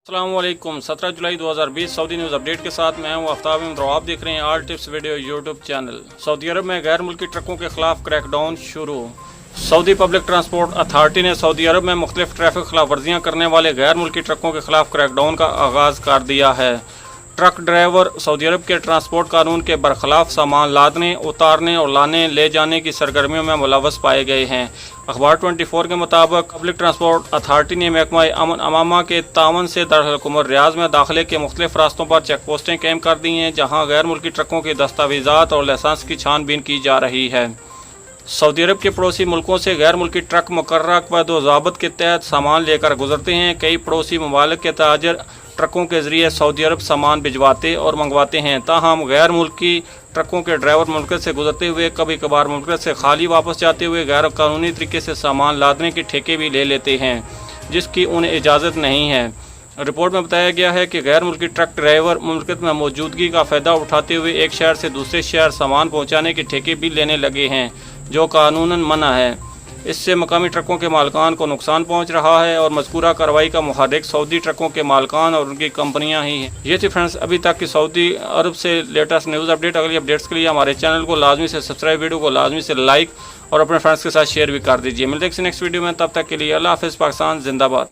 अस्सलाम वालेकुम 17 जुलाई 2020 Saudi news update के साथ मैं हूं आफ्ताब और आप देख रहे हैं all tips video YouTube channel. सऊदी अरब में गैर मुल्की ट्रकों के खिलाफ क्रैकडाउन शुरू। सऊदी पब्लिक ट्रांसपोर्ट अथॉरिटी ने सऊदी अरब में मुख्तलिफ ट्रैफिक खिलाफ वर्जियाँ करने वाले गैर मुल्की ट्रकों के खिलाफ क्रैकडाउन का आगाज़ कर दिया है। ट्रक ड्राइवर सऊदी अरब के ट्रांसपोर्ट कानून के बरखिलाफ सामान लादने, उतारने और लाने ले जाने की सरगर्मियों में मुलव्वस पाए गए हैं। अखबार 24 के मुताबिक पब्लिक ट्रांसपोर्ट अथॉरिटी ने महकमा अमन अमामा के तावन से दारकूमत रियाज में दाखिले के मुख्तलिफ रास्तों पर चेक पोस्टें कायम कर दी हैं, जहाँ गैर मुल्की ट्रकों के दस्तावेज़ात और लाइसेंस की छानबीन की जा रही है। सऊदी अरब के पड़ोसी मुल्कों से गैर मुल्की ट्रक मुकर्रर ज़ाब्त के तहत सामान लेकर गुजरते हैं। कई पड़ोसी ममालिक के ताजर ट्रकों के ज़रिए सऊदी अरब सामान भिजवाते और मंगवाते हैं। ताहम गैर मुल्की ट्रकों के ड्राइवर मुल्क से गुजरते हुए कभी कभार मुल्क से खाली वापस जाते हुए गैर कानूनी तरीके से सामान लादने के ठेके भी ले लेते हैं, जिसकी उन्हें इजाज़त नहीं है। रिपोर्ट में बताया गया है कि गैर मुल्की ट्रक ड्राइवर मुल्क में मौजूदगी का फ़ायदा उठाते हुए एक शहर से दूसरे शहर सामान पहुँचाने के ठेके भी लेने लगे हैं, जो कानूनन मना है। इससे मकामी ट्रकों के मालिकान को नुकसान पहुंच रहा है और मज़कूरा कार्रवाई का मुहर्रिक सऊदी ट्रकों के मालिकान और उनकी कंपनियां ही हैं। ये थी फ्रेंड्स अभी तक की सऊदी अरब से लेटेस्ट न्यूज़ अपडेट। अगली अपडेट्स के लिए हमारे चैनल को लाजमी से सब्सक्राइब, वीडियो को लाजमी से लाइक और अपने फ्रेंड्स के साथ शेयर भी कर दीजिए। मिलते हैं नेक्स्ट वीडियो में, तब तक के लिए अल्लाह हाफ़िज़। पाकिस्तान जिंदाबाद।